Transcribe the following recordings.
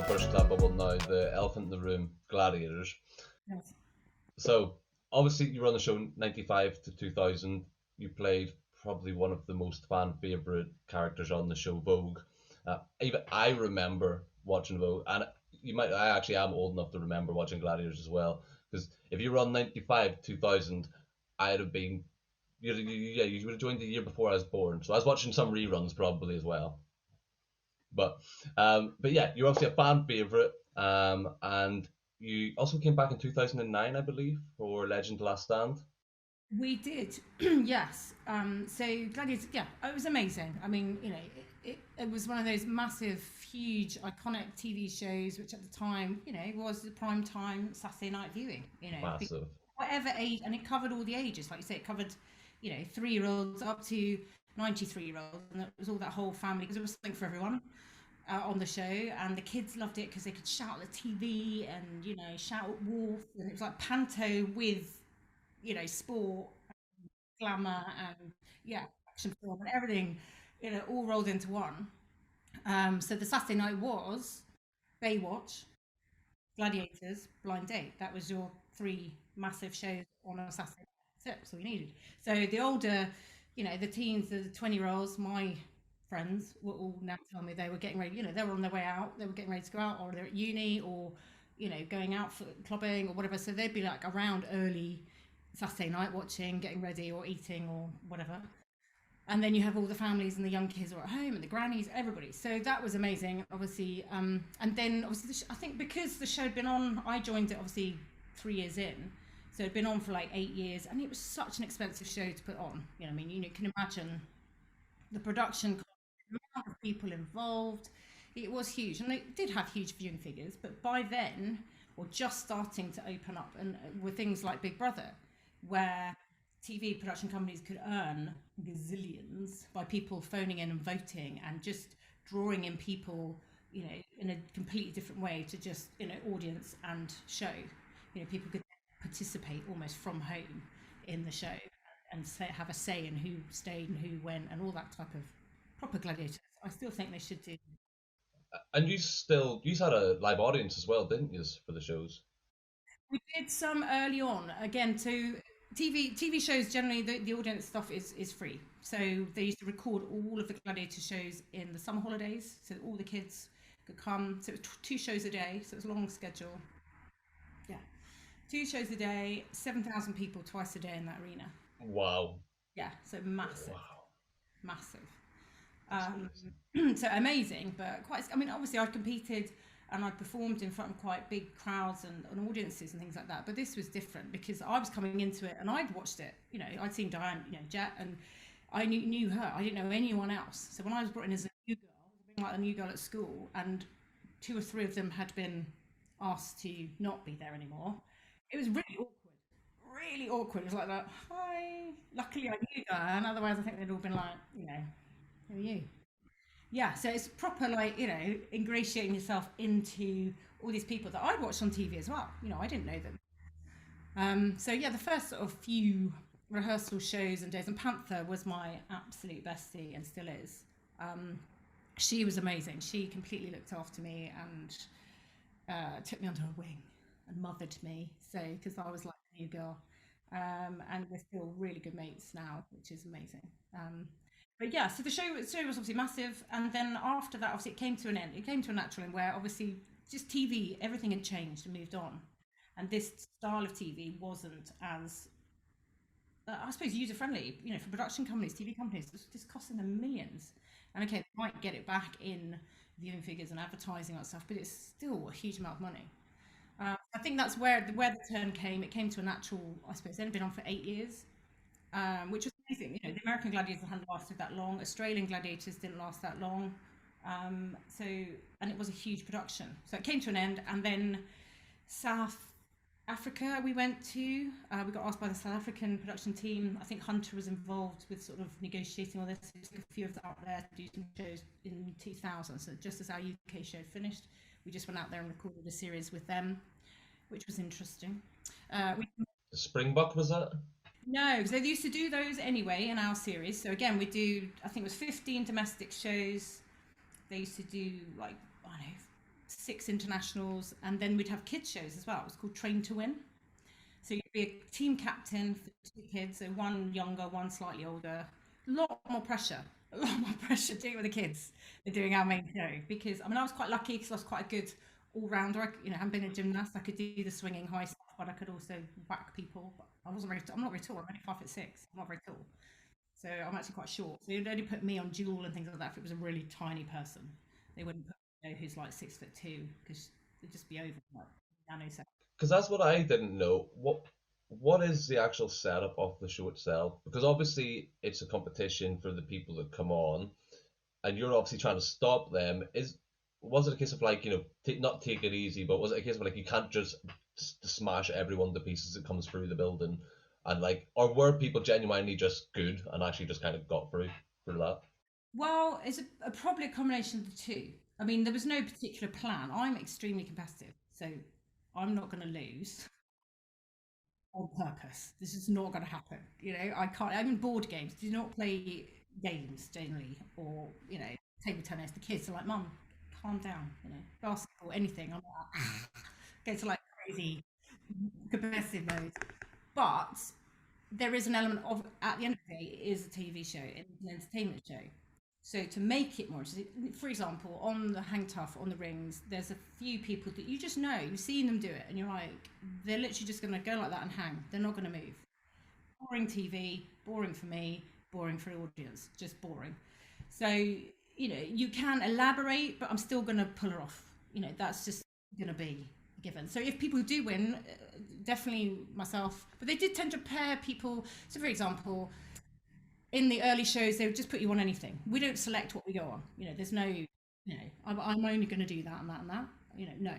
burst that bubble now. The elephant in the room, Gladiators. Yes. So obviously you were on the show 95 to 2000. You played probably one of the most fan favorite characters on the show, Vogue. Even I remember watching Vogue, and I actually am old enough to remember watching Gladiators as well. Because if you were on 95 2000, I'd have been yeah, you would have joined the year before I was born. So I was watching some reruns probably as well. But but yeah, you're obviously a fan favorite, and you also came back in 2009, I believe, for Legend Last Stand. We did, yes. So Gladiator, yeah, it was amazing. I mean, it was one of those massive, huge, iconic TV shows, which at the time, was the prime time Saturday night viewing. Massive. Whatever age, and it covered all the ages. Like you say, it covered, 3-year-olds up to 93-year-olds, and it was all that whole family because it was something for everyone on the show, and the kids loved it because they could shout at the TV and shout at Wolf, and it was like panto with sport, glamour, and yeah, action film and everything, all rolled into one. So the Saturday night was Baywatch, Gladiators, Blind Date. That was your three massive shows on a Saturday night. That's all you needed. So the older, the teens, the 20-year-olds, my friends were all now telling me they were getting ready, they were on their way out, they were getting ready to go out, or they're at uni, or, going out for clubbing or whatever. So they'd be like around early Saturday night watching, getting ready or eating or whatever. And then you have all the families and the young kids are at home and the grannies, everybody. So that was amazing, obviously. And then obviously, I think because the show had been on, I joined it obviously 3 years in. So it'd been on for like 8 years, and it was such an expensive show to put on. I mean, you can imagine the production cost, the amount of people involved. It was huge, and they did have huge viewing figures. But by then, or just starting to open up, and with things like Big Brother, where TV production companies could earn gazillions by people phoning in and voting and just drawing in people, in a completely different way to just, audience and show. People could participate almost from home in the show and have a say in who stayed and who went and all that type of proper gladiators. I still think they should do. And you had a live audience as well, didn't you, for the shows? We did some early on. Again, to TV shows generally the audience stuff is free. So they used to record all of the gladiator shows in the summer holidays, so all the kids could come. So it was 2 shows a day, so it was a long schedule. Yeah, 2 shows a day, 7,000 people twice a day in that arena. Wow. Yeah, so massive, Wow. massive. That's Um, amazing. so amazing, but quite. I mean, obviously, I'd competed and I'd performed in front of quite big crowds and audiences and things like that. But this was different because I was coming into it and I'd watched it. I'd seen Diane, Jet, and I knew her. I didn't know anyone else. So when I was brought in as a new girl, I was being like a new girl at school, and 2 or 3 of them had been asked to not be there anymore. It was really awkward. Really awkward. It was like that. Hi. Luckily, I knew Diane. Otherwise, I think they'd all been like, who are you? Yeah, so it's proper, like, ingratiating yourself into all these people that I'd watched on TV as well. I didn't know them. So yeah, the first sort of few rehearsal shows and days, and Panther was my absolute bestie and still is. Um, she was amazing. She completely looked after me and took me under her wing and mothered me. So because I was like a new girl, and we're still really good mates now, which is amazing. But yeah, so the show was obviously massive, and then after that, obviously, it came to an end. It came to a natural end where obviously just TV, everything had changed and moved on, and this style of TV wasn't as, I suppose, user friendly. For production companies, TV companies, it's just costing them millions. And okay, they might get it back in viewing figures and advertising and stuff, but it's still a huge amount of money. I think that's where the turn came. It came to a natural, I suppose. It had been on for 8 years, which was amazing. The American Gladiators hadn't lasted that long. Australian Gladiators didn't last that long. And it was a huge production. So it came to an end, and then South Africa we went to. We got asked by the South African production team. I think Hunter was involved with sort of negotiating all this. We took a few of them out there to do some shows in 2000. So just as our UK show finished, we just went out there and recorded a series with them, which was interesting. We The Springbok was that? No, because they used to do those anyway in our series. So again, we do, I think it was 15 domestic shows. They used to do like, I don't know, 6 internationals, and then we'd have kids shows as well. It was called Train to Win. So you'd be a team captain for 2 kids, so one younger, one slightly older. A lot more pressure. A lot more pressure doing it with the kids than doing our main show. Because I mean, I was quite lucky because I was quite a good all-rounder. I hadn't been a gymnast. I could do the swinging high stuff, but I could also whack people. But I'm not very tall. I'm only 5'6". I'm not very tall. So I'm actually quite short. So you'd only put me on dual and things like that if it was a really tiny person. They wouldn't put who's like 6'2" because they'd just be over like nano seconds. Because that's what I didn't know. What is the actual setup of the show itself? Because obviously it's a competition for the people that come on, and you're obviously trying to stop them. Was it a case of like, not take it easy, but was it a case of like you can't just smash everyone to pieces that comes through the building, and like, or were people genuinely just good and actually just kind of got through that? Well, it's probably a combination of the two. I mean, there was no particular plan. I'm extremely competitive, so I'm not going to lose on purpose. This is not going to happen. I can't. I mean, board games. Do not play games generally, or table tennis. The kids are like, "Mum, calm down." Basketball, anything. I'm like, go to like crazy competitive mode. But there is an element of, at the end of the day, it is a TV show, it's an entertainment show. So to make it more interesting, for example, on the hang tough, on the rings, there's a few people that you just know, you've seen them do it, and you're like, they're literally just going to go like that and hang. They're not going to move. Boring TV, boring for me, boring for the audience, just boring. So, you can elaborate, but I'm still going to pull it off. That's just going to be given. So if people do win, definitely myself, but they did tend to pair people. So for example, in the early shows, they would just put you on anything. We don't select what we go on. There's no, I'm only going to do that and that and that. No.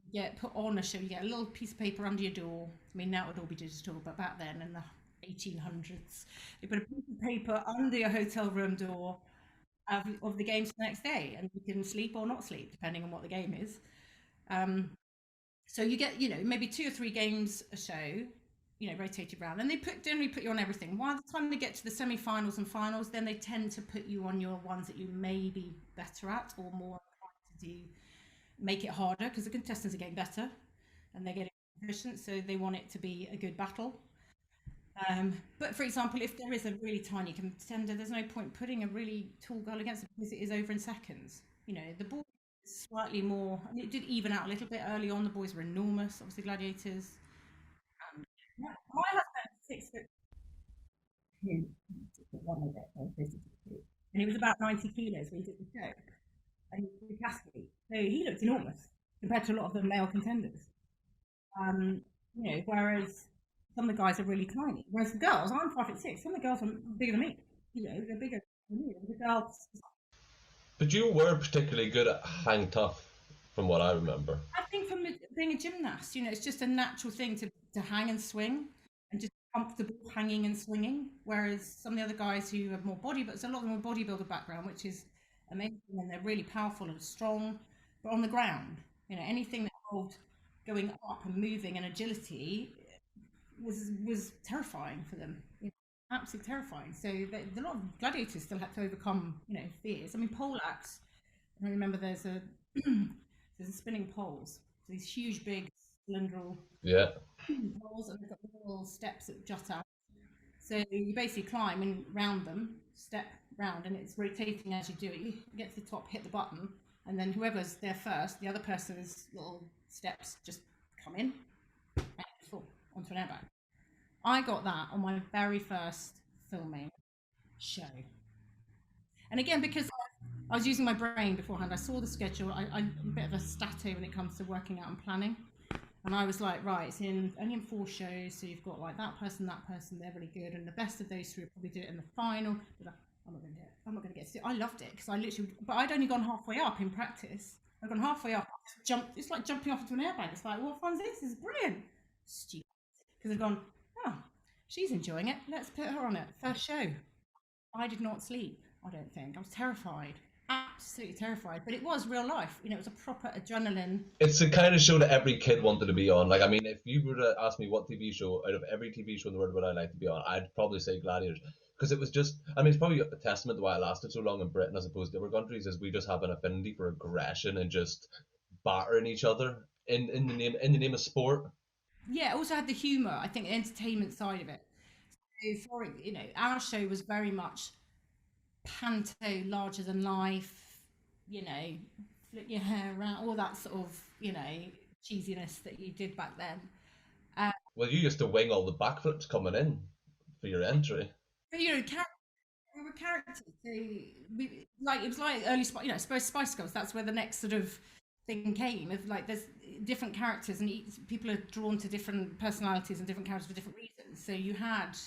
You get put on a show, you get a little piece of paper under your door. I mean, now it would all be digital, but back then in the 1800s, they put a piece of paper under your hotel room door of the games the next day, and you can sleep or not sleep, depending on what the game is. So you get, maybe 2 or 3 games a show, rotated around, and they generally put you on everything. By the time they get to the semi-finals and finals, then they tend to put you on your ones that you may be better at or more inclined to do, make it harder because the contestants are getting better and they're getting efficient, so they want it to be a good battle. But for example, if there is a really tiny contender, there's no point putting a really tall girl against it because it is over in seconds. The ball is slightly more, I mean, it did even out a little bit early on. The boys were enormous, obviously Gladiators. My husband is 6'2", and he was about 90 kilos when he did the show, and he was cascade. So he looked enormous compared to a lot of the male contenders. Whereas some of the guys are really tiny. Whereas the girls, I'm 5'6", some of the girls are bigger than me. They're bigger than me. The girls. But you were particularly good at hang tough, from what I remember. I think from being a gymnast, it's just a natural thing to hang and swing and just comfortable hanging and swinging. Whereas some of the other guys who have more body, but it's a lot of them more bodybuilder background, which is amazing, and they're really powerful and strong. But on the ground, anything that involved going up and moving and agility was terrifying for them. Absolutely terrifying. So a lot of gladiators still had to overcome, fears. I mean, pole acts. I remember there's a spinning poles. So these huge, big cylindrical poles, and they've got little steps that jut out. So you basically climb and round them, step round, and it's rotating as you do it. You get to the top, hit the button, and then whoever's there first, the other person's little steps just come in and fall onto an airbag. I got that on my very first filming show. And again, because I was using my brain beforehand, I saw the schedule. I'm a bit of a stato when it comes to working out and planning. And I was like, right, it's only in 4 shows, so you've got like that person, they're really good, and the best of those 3 will probably do it in the final. But I'm not going to do it. I'm not going to get to it. I loved it because but I'd only gone halfway up in practice. I'd gone halfway up, jumped. It's like jumping off into an airbag. It's like, what fun's this? This is brilliant. Stupid. Because I'd gone, she's enjoying it. Let's put her on it. First show. I did not sleep, I don't think. I was terrified. Absolutely terrified. But it was real life. It was a proper adrenaline. It's the kind of show that every kid wanted to be on. Like, I mean, if you were to ask me what TV show, out of every TV show in the world would I like to be on, I'd probably say Gladiators. Because it was just, I mean, it's probably a testament to why it lasted so long in Britain as opposed to other countries, is we just have an affinity for aggression and just battering each other in the name of sport. Yeah, it also had the humour, I think, the entertainment side of it. So for, our show was very much panto, larger than life, flip your hair around, all that sort of, cheesiness that you did back then. Well, you used to wing all the backflips coming in for your entry. But we were characters. So it was like early, suppose Spice Girls. That's where the next sort of thing came. Of like, there's different characters, and people are drawn to different personalities and different characters for different reasons. So you had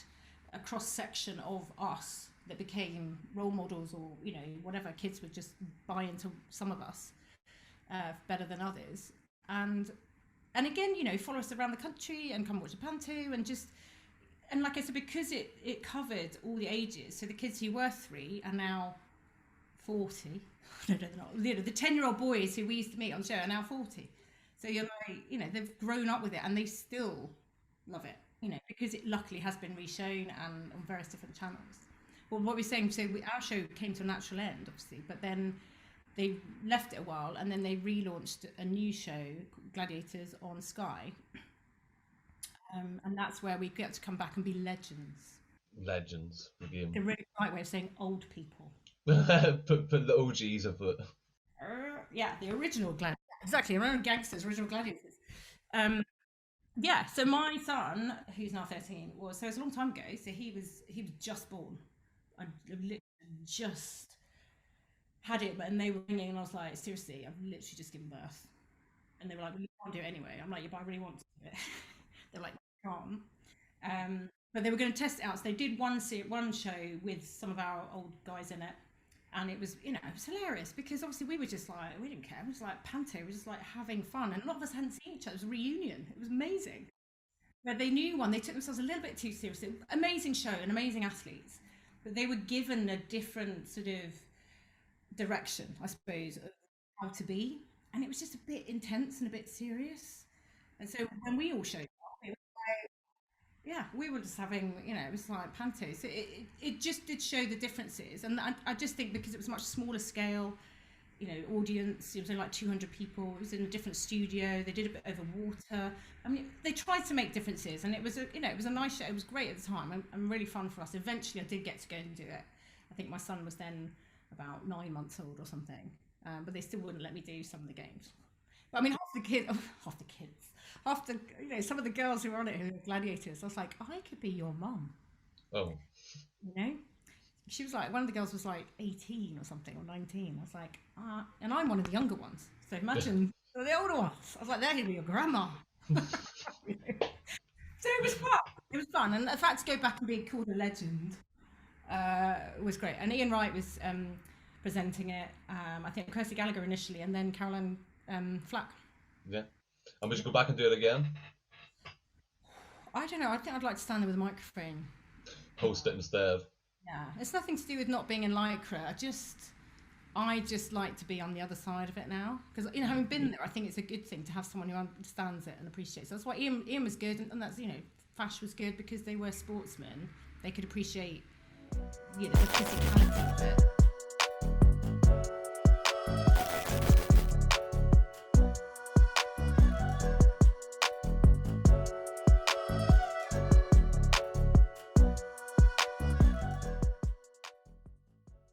a cross section of us that became role models, or whatever. Kids would just buy into some of us better than others, and again, follow us around the country and come watch the panto, and like I said, because it covered all the ages, so the kids who were 3 are now 40. No, they're not. The 10-year-old boys who we used to meet on the show are now 40. So you're like, they've grown up with it and they still love it, because it luckily has been reshown and on various different channels. Well, what we're saying, so our show came to a natural end, obviously, but then they left it a while and then they relaunched a new show, Gladiators, on Sky. And that's where we get to come back and be legends. Legends, the game. The really right way of saying old people. put the OGs of it. Yeah, the original Gladiators. Exactly, original gangsters, original Gladiators. Yeah, so my son, who's now 13, so it was a long time ago. So he was just born. I literally just had it, and they were ringing, and I was like, seriously, I've literally just given birth. And they were like, well, you can't do it anyway. I'm like, yeah, but I really want to do it. They're like, can't. But they were going to test it out. So they did one show with some of our old guys in it. And it was, it was hilarious because obviously we were just like, we didn't care. It was like panto. We were just like having fun. And a lot of us hadn't seen each other. It was a reunion. It was amazing. But they knew one. They took themselves a little bit too seriously. Amazing show and amazing athletes. But they were given a different sort of direction, I suppose, of how to be. And it was just a bit intense and a bit serious. And so when we all showed up, it was like, yeah, we were just having, it was like panto. So it just did show the differences. And I just think because it was much smaller scale, audience, it was only like 200 people. It was in a different studio. They did a bit over water. I mean, they tried to make differences, and it was it was a nice show. It was great at the time and really fun for us. Eventually, I did get to go and do it. I think my son was then about 9 months old or something, but they still wouldn't let me do some of the games. But I mean, some of the girls who were on it who were gladiators, I was like, I could be your mum. Oh. She was like, one of the girls was like 18 or something, or 19. I was like, and I'm one of the younger ones. So imagine the older ones. I was like, they're going to be your grandma. So it was fun. It was fun. And the fact to go back and be called a legend was great. And Ian Wright was presenting it. I think Kirsty Gallagher initially, and then Caroline Flack. Yeah. And would you go back and do it again? I don't know. I think I'd like to stand there with a microphone. Host it instead. Yeah. It's nothing to do with not being in Lycra. I just like to be on the other side of it now. Because, having been there, I think it's a good thing to have someone who understands it and appreciates it. That's why Ian was good. And that's, Fash was good because they were sportsmen. They could appreciate, the physicality of it.